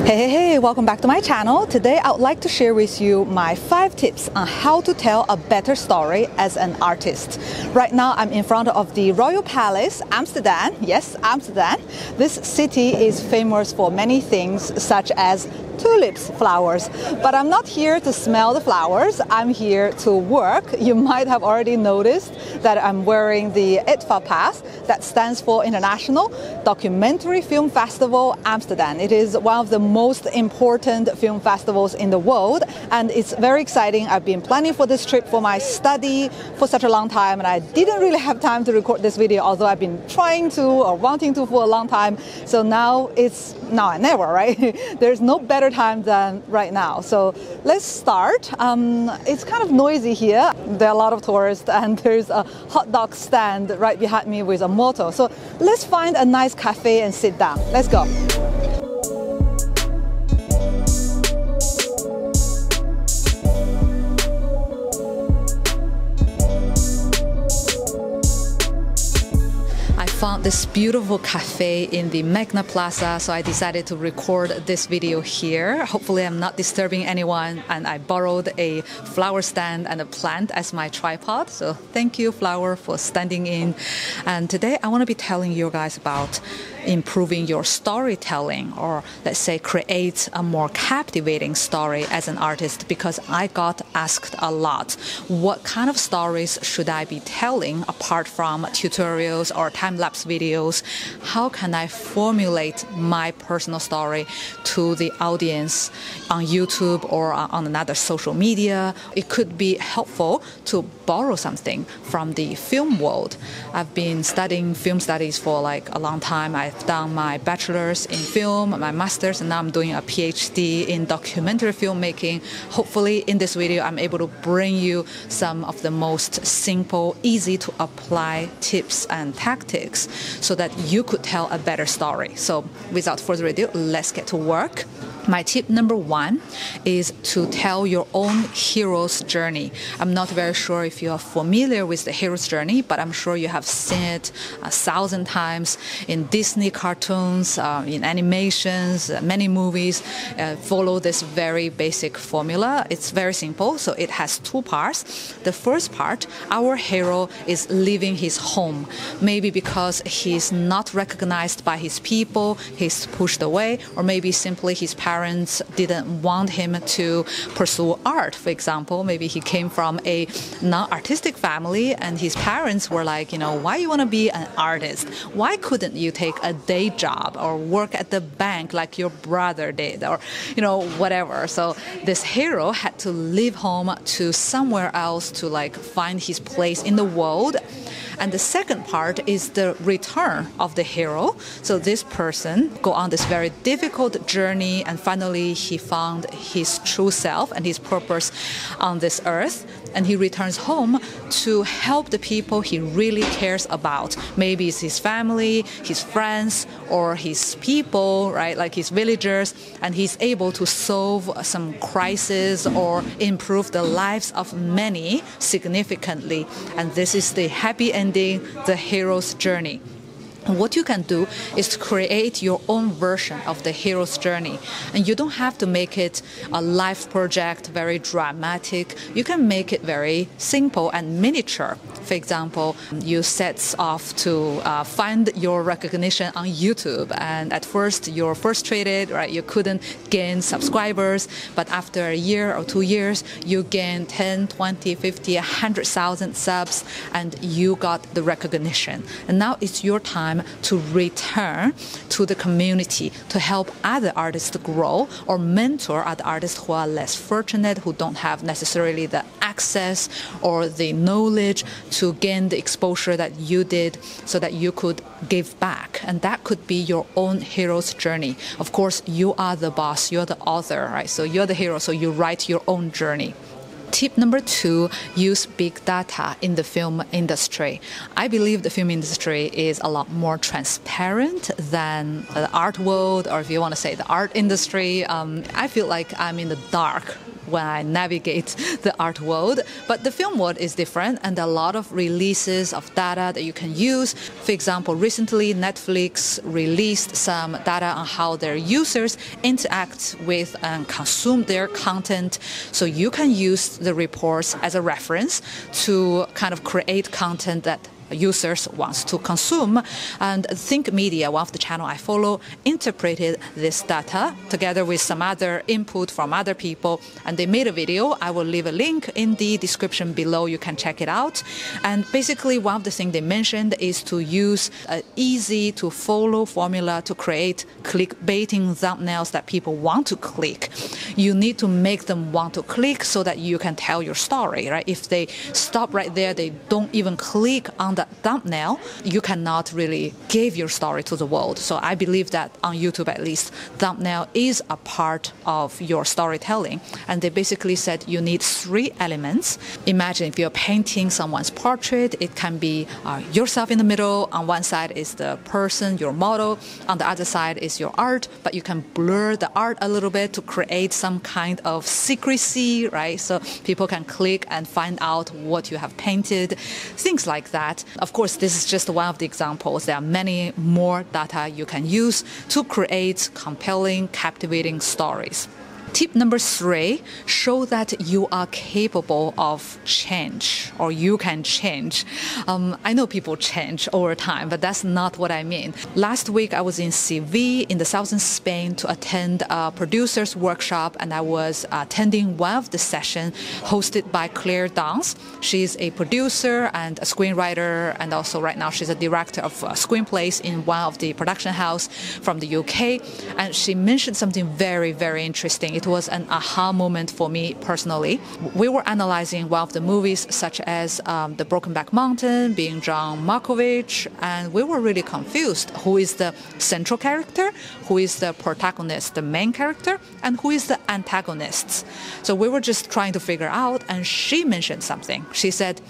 Hey, welcome back to my channel. Today I would like to share with you my 5 tips on how to tell a better story as an artist. Right now I'm in front of the Royal Palace, Amsterdam. Yes, Amsterdam. This city is famous for many things such as tulips, flowers. But I'm not here to smell the flowers, I'm here to work. You might have already noticed that I'm wearing the IDFA pass, that stands for International Documentary Film Festival Amsterdam. It is one of the most important film festivals in the world, and it's very exciting. I've been planning for this trip for my study for such a long time, and I didn't really have time to record this video, although I've been trying to or wanting to for a long time. So now it's now or never, right? There's no better time than right now. So let's start. It's kind of noisy here. There are a lot of tourists, and there's a hot dog stand right behind me with a motto. So let's find a nice cafe and sit down. Let's go. Found this beautiful cafe in the Magna Plaza, so I decided to record this video here. Hopefully I'm not disturbing anyone, and I borrowed a flower stand and a plant as my tripod, so thank you, flower, for standing in. And today I want to be telling you guys about improving your storytelling, or let's say create a more captivating story as an artist, because I got asked a lot, what kind of stories should I be telling apart from tutorials or time-lapse videos? How can I formulate my personal story to the audience on YouTube or on another social media? It could be helpful to borrow something from the film world. I've been studying film studies for like a long time. I've done my bachelor's in film, my master's, and now I'm doing a PhD in documentary filmmaking. Hopefully in this video I'm able to bring you some of the most simple, easy to apply tips and tactics so that you could tell a better story. So without further ado, let's get to work. My tip number 1 is to tell your own hero's journey. I'm not very sure if you are familiar with the hero's journey, but I'm sure you have seen it 1,000 times in Disney cartoons, in animations, many movies follow this very basic formula. It's very simple, so it has 2 parts. The first part, our hero is leaving his home, maybe because he's not recognized by his people, he's pushed away, or maybe simply his parents didn't want him to pursue art, for example. Maybe he came from a non-artistic family and his parents were like, you know, why you want to be an artist? Why couldn't you take a day job or work at the bank like your brother did, or, you know, whatever. So this hero had to leave home to somewhere else to like find his place in the world. And the second part is the return of the hero. So this person go on this very difficult journey, and finally he found his true self and his purpose on this earth. And he returns home to help the people he really cares about. Maybe it's his family, his friends, or his people, right? Like his villagers. And he's able to solve some crisis or improve the lives of many significantly. And this is the happy ending, the hero's journey. And what you can do is to create your own version of the hero's journey. And you don't have to make it a life project, very dramatic. You can make it very simple and miniature. For example, you set off to find your recognition on YouTube. And at first, you're frustrated, right? You couldn't gain subscribers. But after a year or 2 years, you gain 10, 20, 50, 100,000 subs, and you got the recognition. And now it's your time to return to the community to help other artists grow, or mentor other artists who are less fortunate, who don't have necessarily the access or the knowledge to gain the exposure that you did, so that you could give back. And that could be your own hero's journey. Of course, you are the boss, you're the author, right? So you're the hero, so you write your own journey. Tip number 2, use big data in the film industry. I believe the film industry is a lot more transparent than the art world, or if you want to say the art industry. I feel like I'm in the dark when I navigate the art world. But the film world is different, and there are a lot of releases of data that you can use. For example, recently Netflix released some data on how their users interact with and consume their content. So you can use the reports as a reference to kind of create content that users wants to consume. And Think Media, one of the channel I follow, interpreted this data together with some other input from other people, and they made a video. I will leave a link in the description below. You can check it out. And basically, one of the things they mentioned is to use an easy to follow formula to create clickbaiting thumbnails that people want to click. You need to make them want to click so that you can tell your story, right? If they stop right there, they don't even click on the thumbnail, you cannot really give your story to the world. So I believe that on YouTube, at least, thumbnail is a part of your storytelling. And they basically said you need 3 elements. Imagine if you're painting someone's portrait, it can be yourself in the middle. On one side is the person, your model. On the other side is your art, but you can blur the art a little bit to create some kind of secrecy, right? So people can click and find out what you have painted, things like that. Of course, this is just one of the examples. There are many more data you can use to create compelling, captivating stories. Tip number 3, show that you are capable of change, or you can change. I know people change over time, but that's not what I mean. Last week, I was in Seville in the southern Spain to attend a producer's workshop, and I was attending one of the sessions hosted by Claire Dance. She's a producer and a screenwriter, and also right now she's a director of screenplays in one of the production house from the UK. And she mentioned something very, very interesting. It was an aha moment for me personally. We were analyzing one of the movies, such as The Brokenback Mountain, being John Malkovich, and we were really confused. Who is the central character? Who is the protagonist, the main character? And who is the antagonist? So we were just trying to figure out, and she mentioned something. She said,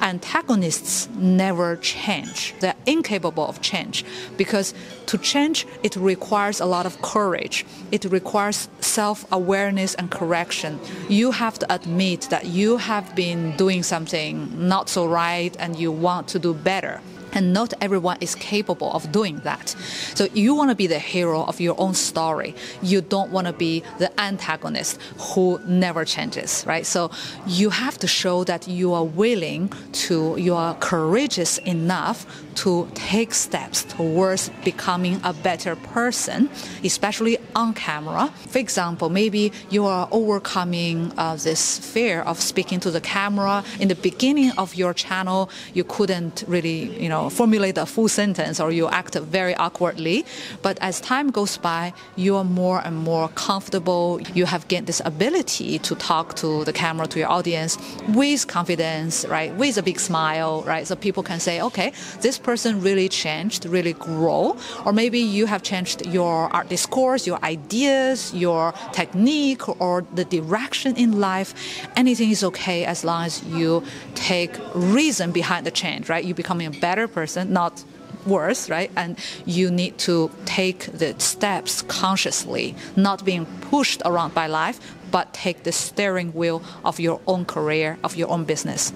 antagonists never change. They're incapable of change because to change, it requires a lot of courage. It requires self-awareness and correction. You have to admit that you have been doing something not so right and you want to do better. And not everyone is capable of doing that. So you want to be the hero of your own story. You don't want to be the antagonist who never changes, right? So you have to show that you are willing to, you are courageous enough to take steps towards becoming a better person, especially on camera. For example, maybe you are overcoming this fear of speaking to the camera. In the beginning of your channel, you couldn't really, formulate a full sentence, or you act very awkwardly. But as time goes by, you are more and more comfortable. You have gained this ability to talk to the camera, to your audience with confidence, right? With a big smile, right? So people can say, okay, this person really changed, really grow. Or maybe you have changed your art discourse, your ideas, your technique, or the direction in life. Anything is okay as long as you take reason behind the change, right? You're becoming a better person, not worse, right? And you need to take the steps consciously, not being pushed around by life, but take the steering wheel of your own career, of your own business.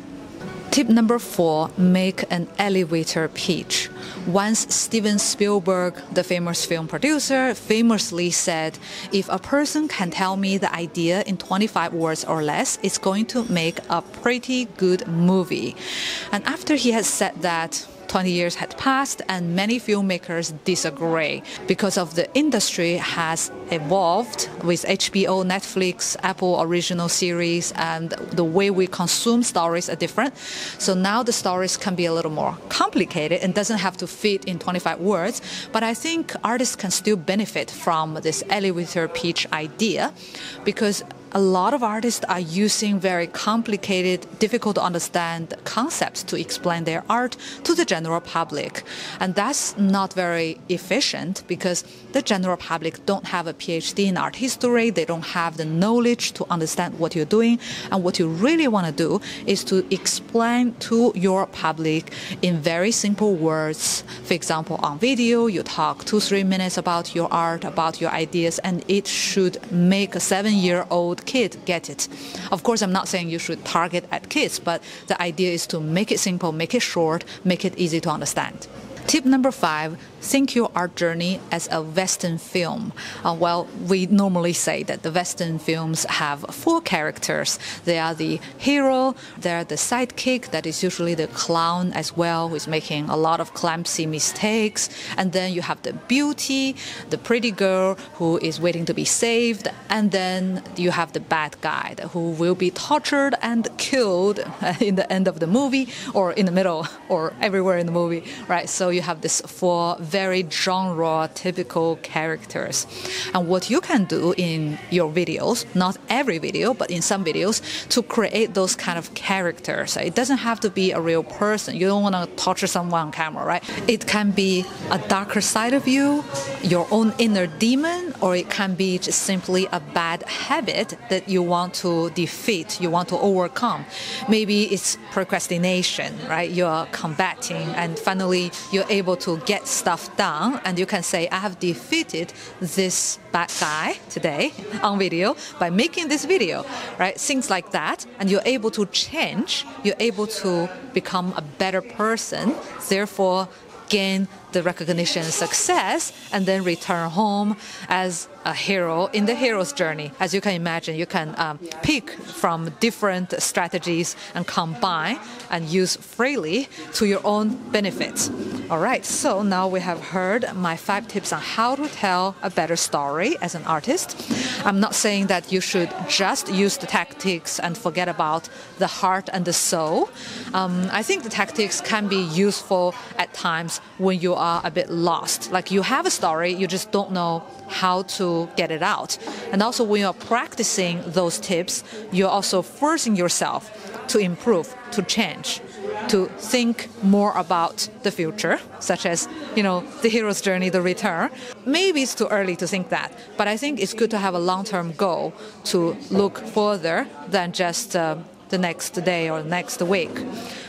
Tip number 4, make an elevator pitch. Once Steven Spielberg, the famous film producer, famously said, if a person can tell me the idea in 25 words or less, it's going to make a pretty good movie. And after he had said that, 20 years had passed and many filmmakers disagree because of the industry has evolved with HBO, Netflix, Apple original series, and the way we consume stories are different. So now the stories can be a little more complicated and doesn't have to fit in 25 words. But I think artists can still benefit from this elevator pitch idea because a lot of artists are using very complicated, difficult to understand concepts to explain their art to the general public. And that's not very efficient because the general public don't have a PhD in art history. They don't have the knowledge to understand what you're doing. And what you really want to do is to explain to your public in very simple words. For example, on video, you talk 2-3 minutes about your art, about your ideas, and it should make a 7-year-old kid get it. Of course, I'm not saying you should target at kids, but the idea is to make it simple, make it short, make it easy to understand. Tip number 5, think your art journey as a Western film. Well, we normally say that the Western films have 4 characters. They are the hero, they're the sidekick, that is usually the clown as well, who is making a lot of clumsy mistakes. And then you have the beauty, the pretty girl who is waiting to be saved. And then you have the bad guy who will be tortured and killed in the end of the movie, or in the middle, or everywhere in the movie, right? So you have these 4 very genre typical characters. And what you can do in your videos, not every video, but in some videos, to create those kind of characters. It doesn't have to be a real person. You don't want to torture someone on camera, right? It can be a darker side of you, your own inner demon, or it can be just simply a bad habit that you want to defeat, you want to overcome. Maybe it's procrastination, right? You're combating and finally you're able to get stuff done, and you can say, I have defeated this bad guy today on video by making this video, right? Things like that, and you're able to change, you're able to become a better person, therefore gain the recognition and success, and then return home as a hero in the hero's journey. As you can imagine, you can pick from different strategies and combine and use freely to your own benefit. All right, so now we have heard my 5 tips on how to tell a better story as an artist. I'm not saying that you should just use the tactics and forget about the heart and the soul. I think the tactics can be useful at times when you are a bit lost. Like you have a story, you just don't know how to get it out. And also when you're practicing those tips, you're also forcing yourself to improve, to change, to think more about the future, such as, the hero's journey, the return. Maybe it's too early to think that, but I think it's good to have a long-term goal to look further than just the next day or next week.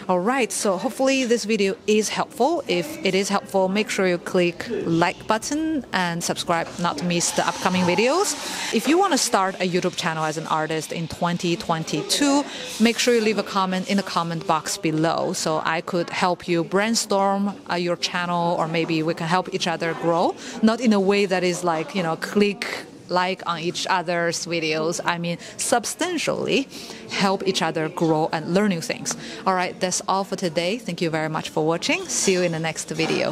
All right, so hopefully this video is helpful. If it is helpful, make sure you click like button and subscribe not to miss the upcoming videos. If you want to start a YouTube channel as an artist in 2022, make sure you leave a comment in the comment box below so I could help you brainstorm your channel, or maybe we can help each other grow. Not in a way that is like, click like on each other's videos. I mean, substantially help each other grow and learn new things. All right, that's all for today. Thank you very much for watching. See you in the next video.